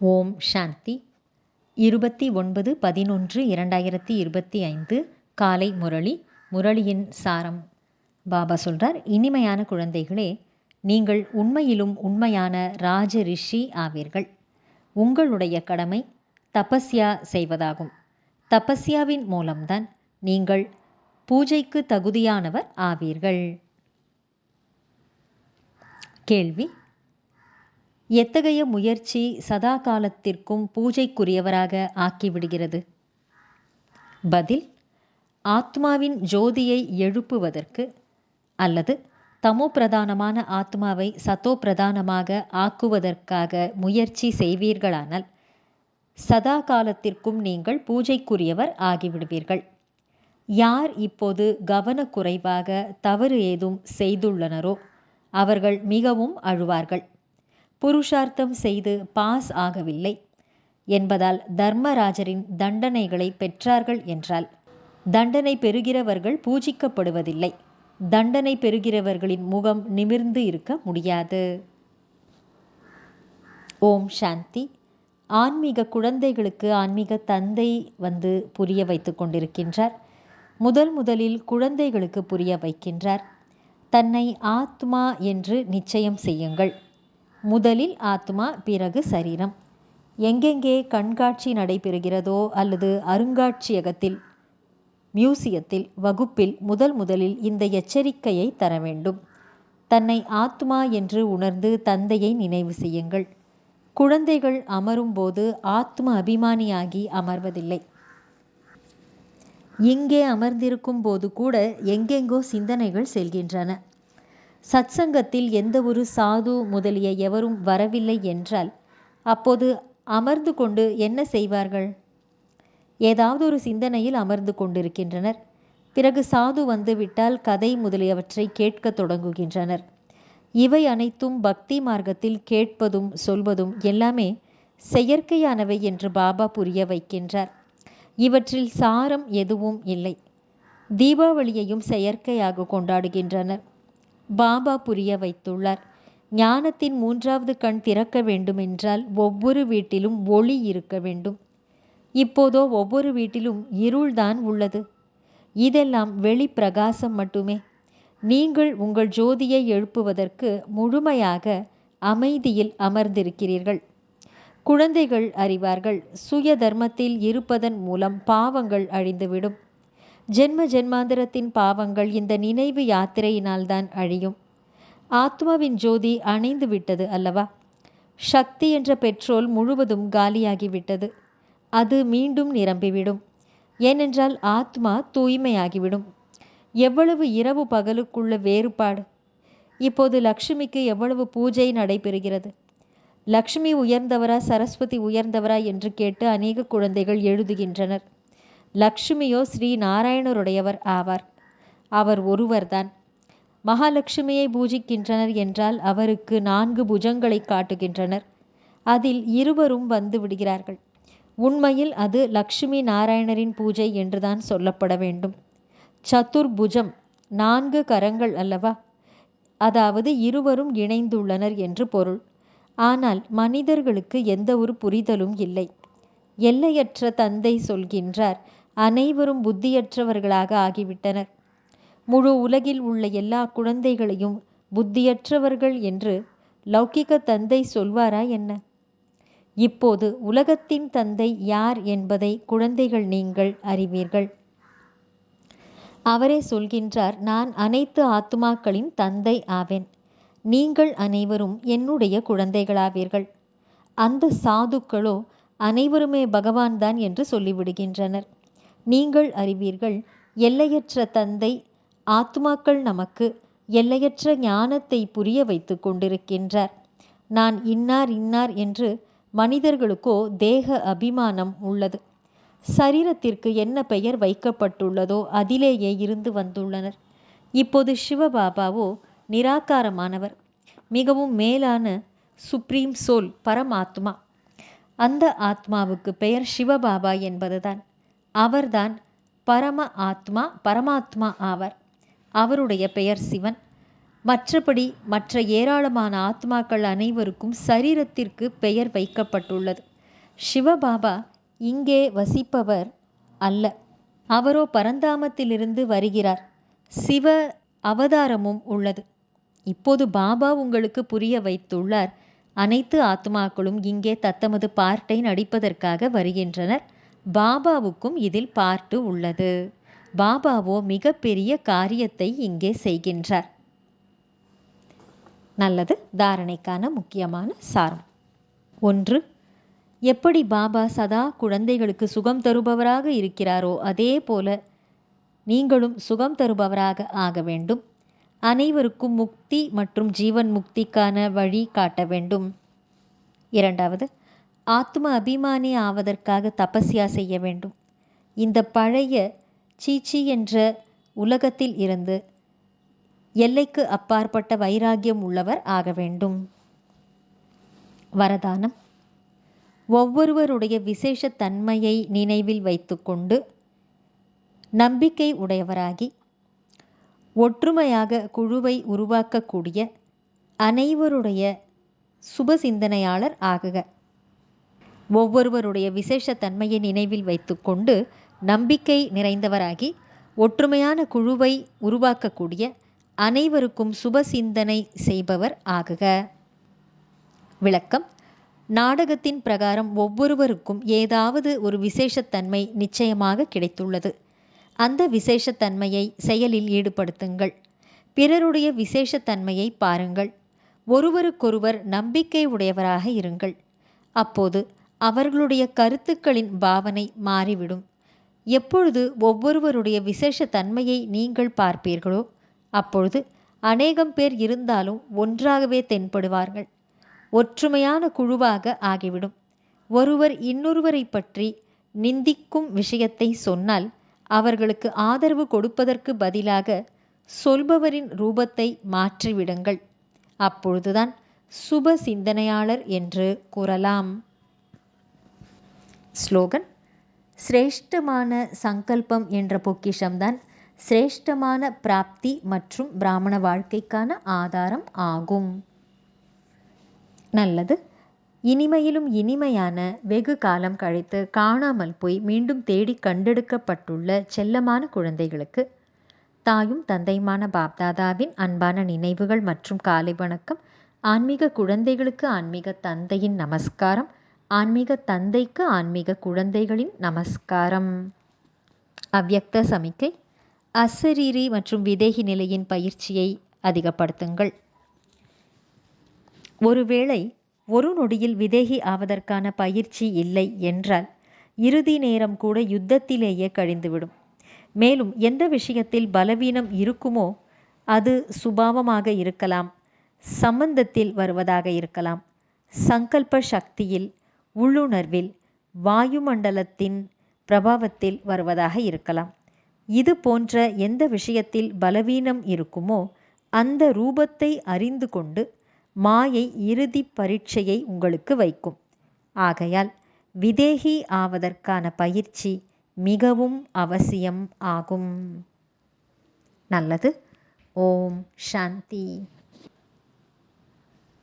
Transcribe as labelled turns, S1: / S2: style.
S1: ஓம் சாந்தி. 29/11/2025 காலை முரளி. முரளியின் சாரம். பாபா சொல்றார், இனிமையான குழந்தைகளே, நீங்கள் உண்மையிலும் உண்மையான ராஜ ரிஷி ஆவீர்கள். உங்களுடைய கடமை தபஸ்யா செய்வதாகும். தபஸ்யாவின் மூலம்தான் நீங்கள் பூஜைக்கு தகுதியானவர் ஆவீர்கள். கேள்வி: எத்தகைய முயற்சி சதா காலத்திற்கும் பூஜைக்குரியவராக ஆக்கிவிடுகிறது? பதில்: ஆத்மாவின் ஜோதியை எழுப்புவதற்கு அல்லது தமோ பிரதானமான ஆத்மாவை சத்தோ பிரதானமாக ஆக்குவதற்காக முயற்சி செய்வீர்களானால் சதா காலத்திற்கும் நீங்கள் பூஜைக்குரியவர் ஆகிவிடுவீர்கள். யார் இப்போது கவனக்குறைவாக தவறு ஏதும் செய்துள்ளனரோ அவர்கள் மிகவும் அழுவார்கள். புருஷார்த்தம் செய்து பாஸ் ஆகவில்லை என்பதால் தர்மராஜரின் தண்டனைகளை பெற்றார்கள் என்றால் தண்டனை பெறுகிறவர்கள் பூஜிக்கப்படுவதில்லை. தண்டனை பெறுகிறவர்களின் முகம் நிமிர்ந்து இருக்க முடியாது. ஓம் சாந்தி. ஆன்மீக குழந்தைகளுக்கு ஆன்மீக தந்தை வந்து புரிய வைத்து கொண்டிருக்கின்றார். முதலில் குழந்தைகளுக்கு புரிய வைக்கின்றார். தன்னை ஆத்மா என்று நிச்சயம் செய்யுங்கள். முதலில் ஆத்மா, பிறகு சரீரம். எங்கெங்கே கண்காட்சி நடைபெறுகிறதோ அல்லது அருங்காட்சியகத்தில், மியூசியத்தில், வகுப்பில் முதலில் இந்த எச்சரிக்கையை தர வேண்டும். தன்னை ஆத்மா என்று உணர்ந்து தந்தையை நினைவு செய்யுங்கள். குழந்தைகள் அமரும் போது ஆத்ம அபிமானியாகி அமர்வதில்லை. இங்கே அமர்ந்திருக்கும் போது கூட எங்கெங்கோ சிந்தனைகள் செல்கின்றன. சத்சங்கத்தில் எந்த ஒரு சாது முதலிய எவரும் வரவில்லை என்றால் அப்போது அமர்ந்து கொண்டு என்ன செய்வார்கள்? ஏதாவது ஒரு சிந்தனையில் அமர்ந்து கொண்டிருக்கின்றனர். பிறகு சாது வந்துவிட்டால் கதை முதலியவற்றை கேட்க தொடங்குகின்றனர். இவை அனைத்தும் பக்தி மார்க்கத்தில் கேட்பதும் சொல்வதும் எல்லாமே செயற்கையானவை என்று பாபா புரிய வைக்கின்றார். இவற்றில் சாரம் எதுவும் இல்லை. தீபாவளியையும் செயற்கையாக கொண்டாடுகின்றனர். பாபா புரிய வைத்துள்ளார், ஞானத்தின் 3வது கண் திறக்க வேண்டுமென்றால் ஒவ்வொரு வீட்டிலும் ஒளி இருக்க வேண்டும். இப்போதோ ஒவ்வொரு வீட்டிலும் இருள்தான் உள்ளது. இதெல்லாம் வெளி பிரகாசம் மட்டுமே. நீங்கள் உங்கள் ஜோதியை எழுப்புவதற்கு முழுமையாக அமைதியில் அமர்ந்திருக்கிறீர்கள். குழந்தைகள் அறிவார்கள், சுய தர்மத்தில் இருப்பதன் மூலம் பாவங்கள் அழிந்துவிடும். ஜென்ம ஜென்மாந்திரத்தின் பாவங்கள் இந்த நினைவு யாத்திரையினால்தான் அழியும். ஆத்மாவின் ஜோதி அணைந்து விட்டது அல்லவா? சக்தி என்ற பெட்ரோல் முழுவதும் காலியாகிவிட்டது. அது மீண்டும் நிரம்பிவிடும். ஏனென்றால் ஆத்மா தூய்மையாகிவிடும். எவ்வளவு இரவு பகலுக்குள்ள வேறுபாடு! இப்போது லக்ஷ்மிக்கு எவ்வளவு பூஜை நடைபெறுகிறது. லக்ஷ்மி உயர்ந்தவரா, சரஸ்வதி உயர்ந்தவரா என்று கேட்டு அநேக குழந்தைகள் எழுதுகின்றனர். லக்ஷ்மியோ ஸ்ரீ நாராயணருடையவர் ஆவார். அவர் ஒருவர்தான். மகாலட்சுமியை பூஜிக்கின்றனர் என்றால் அவருக்கு 4 புஜங்களை காட்டுகின்றனர். அதில் இருவரும் வந்து விடுகிறார்கள். உண்மையில் அது லக்ஷ்மி நாராயணரின் பூஜை என்றுதான் சொல்லப்பட வேண்டும். சதுர்புஜம், 4 கரங்கள் அல்லவா? அதாவது இருவரும் இணைந்துள்ளனர் என்று பொருள். ஆனால் மனிதர்களுக்கு எந்த ஒரு புரிதலும் இல்லை. எல்லையற்ற தந்தை சொல்கின்றார், அனைவரும் புத்தியற்றவர்களாக ஆகிவிட்டனர். முழு உலகில் உள்ள எல்லா குழந்தைகளையும் புத்தியற்றவர்கள் என்று லௌகிக தந்தை சொல்வாரா என்ன? இப்போது உலகத்தின் தந்தை யார் என்பதை குழந்தைகள் நீங்கள் அறிவீர்கள். அவரே சொல்கின்றார், நான் அனைத்து ஆத்மாக்களின் தந்தை ஆவேன். நீங்கள் அனைவரும் என்னுடைய குழந்தைகளாவீர்கள். அந்த சாதுக்களோ அனைவருமே பகவான் தான் என்று சொல்லிவிடுகின்றனர். நீங்கள் அறிவீர்கள், எல்லையற்ற தந்தை ஆத்மாக்கள் நமக்கு எல்லையற்ற ஞானத்தை புரிய வைத்து கொண்டிருக்கின்றார். நான் இன்னார் இன்னார் என்று மனிதர்களுக்கோ தேக அபிமானம் உள்ளது. சரீரத்திற்கு என்ன பெயர் வைக்கப்பட்டுள்ளதோ அதிலேயே இருந்து வந்துள்ளனர். இப்போது சிவபாபாவோ நிராகாரமானவர், மிகவும் மேலான சுப்ரீம் சோல், பரமாத்மா. அந்த ஆத்மாவுக்கு பெயர் சிவபாபா என்பதுதான். அவர்தான் பரம ஆத்மா, பரமாத்மா ஆவார். அவருடைய பெயர் சிவன். மற்றபடி மற்ற ஏராளமான ஆத்மாக்கள் அனைவருக்கும் சரீரத்திற்கு பெயர் வைக்கப்பட்டுள்ளது. சிவபாபா இங்கே வசிப்பவர் அல்ல. அவரோ பரந்தாமத்திலிருந்து வருகிறார். சிவ அவதாரமும் உள்ளது. இப்போது பாபா உங்களுக்கு புரிய வைத்துள்ளார். அனைத்து ஆத்மாக்களும் இங்கே தத்தமது பார்ட்டை நடிப்பதற்காக வருகின்றனர். பாபாவுக்கும் இதில் பார்ட்டு உள்ளது. பாபாவோ மிகப்பெரிய காரியத்தை இங்கே செய்கின்றார். நல்லது. தாரணைக்கான முக்கியமான சாரம். 1. எப்படி பாபா சதா குழந்தைகளுக்கு சுகம் தருபவராக இருக்கிறாரோ அதே போல நீங்களும் சுகம் தருபவராக ஆக வேண்டும். அனைவருக்கும் முக்தி மற்றும் ஜீவன் முக்திக்கான வழி காட்ட வேண்டும். 2. ஆத்ம அபிமானி ஆவதற்காக தபஸ்யா செய்ய வேண்டும். இந்த பழைய சீச்சி என்ற உலகத்தில் இருந்து எல்லைக்கு அப்பாற்பட்ட வைராகியம் உள்ளவர் ஆக வேண்டும். வரதானம். ஒவ்வொருவருடைய விசேஷ தன்மையை நினைவில் வைத்துக்கொண்டு நம்பிக்கை உடையவராகி ஒற்றுமையாக குழுவை உருவாக்கக்கூடிய அனைவருடைய சுப சிந்தனையாளர் ஆகுக. ஒவ்வொருவருடைய விசேஷ தன்மையை நினைவில் வைத்துக்கொண்டு நம்பிக்கை நிறைந்தவராகி ஒற்றுமையான குழுவை உருவாக்கக்கூடிய அனைவருக்கும் சுப சிந்தனை செய்பவர் ஆகுக. விளக்கம். நாடகத்தின் பிரகாரம் ஒவ்வொருவருக்கும் ஏதாவது ஒரு விசேஷத்தன்மை நிச்சயமாக கிடைத்துள்ளது. அந்த விசேஷத்தன்மையை செயலில் ஈடுபடுத்துங்கள். பிறருடைய விசேஷத்தன்மையை பாருங்கள். ஒருவருக்கொருவர் நம்பிக்கை உடையவராக இருங்கள். அப்போது அவர்களுடைய கருத்துக்களின் பாவனை மாறிவிடும். எப்பொழுது ஒவ்வொருவருடைய விசேஷ தன்மையை நீங்கள் பார்ப்பீர்களோ அப்பொழுது அநேகம் பேர் இருந்தாலும் ஒன்றாகவே தென்படுவார்கள். ஒற்றுமையான குழுவாக ஆகிவிடும். ஒருவர் இன்னொருவரை பற்றி நிந்திக்கும் விஷயத்தை சொன்னால் அவர்களுக்கு ஆதரவு கொடுப்பதற்கு பதிலாக சொல்பவரின் ரூபத்தை மாற்றிவிடுங்கள். அப்பொழுதுதான் சுப சிந்தனையாளர் என்று கூறலாம். ஸ்லோகன். சிரேஷ்டமான சங்கல்பம் என்ற பொக்கிஷம்தான் சிரேஷ்டமான பிராப்தி மற்றும் பிராமண வாழ்க்கைக்கான ஆதாரம் ஆகும். நல்லது. இனிமையிலும் இனிமையான வெகு காலம் கழித்து காணாமல் போய் மீண்டும் தேடி கண்டெடுக்கப்பட்டுள்ள செல்லமான குழந்தைகளுக்கு தாயும் தந்தையுமான பாப்தாதாவின் அன்பான நினைவுகள் மற்றும் காலை வணக்கம். ஆன்மீக குழந்தைகளுக்கு ஆன்மீக தந்தையின் நமஸ்காரம். ஆன்மீக தந்தைக்கு ஆன்மீக குழந்தைகளின் நமஸ்காரம். அவ்யக்த சமிக்கை. அசரீரி மற்றும் விதேகி நிலையின் பயிற்சியை அதிகப்படுத்துங்கள். ஒருவேளை ஒரு நொடியில் விதேகி ஆவதற்கான பயிற்சி இல்லை என்றால் இறுதி நேரம் கூட யுத்தத்திலேயே கழிந்துவிடும். மேலும் எந்த விஷயத்தில் பலவீனம் இருக்குமோ அது சுபாவமாக இருக்கலாம், சம்பந்தத்தில் வருவதாக இருக்கலாம், சங்கல்ப சக்தியில், உள்ளுணர்வில், வாயுமண்டலத்தின் பிரபாவத்தில் வருவதாக இருக்கலாம். இது போன்ற எந்த விஷயத்தில் பலவீனம் இருக்குமோ அந்த ரூபத்தை அறிந்து கொண்டு மாயை இறுதி பரீட்சையை உங்களுக்கு வைக்கும். ஆகையால் விதேகி ஆவதற்கான பயிற்சி மிகவும் அவசியம் ஆகும். நல்லது. ஓம் சாந்தி.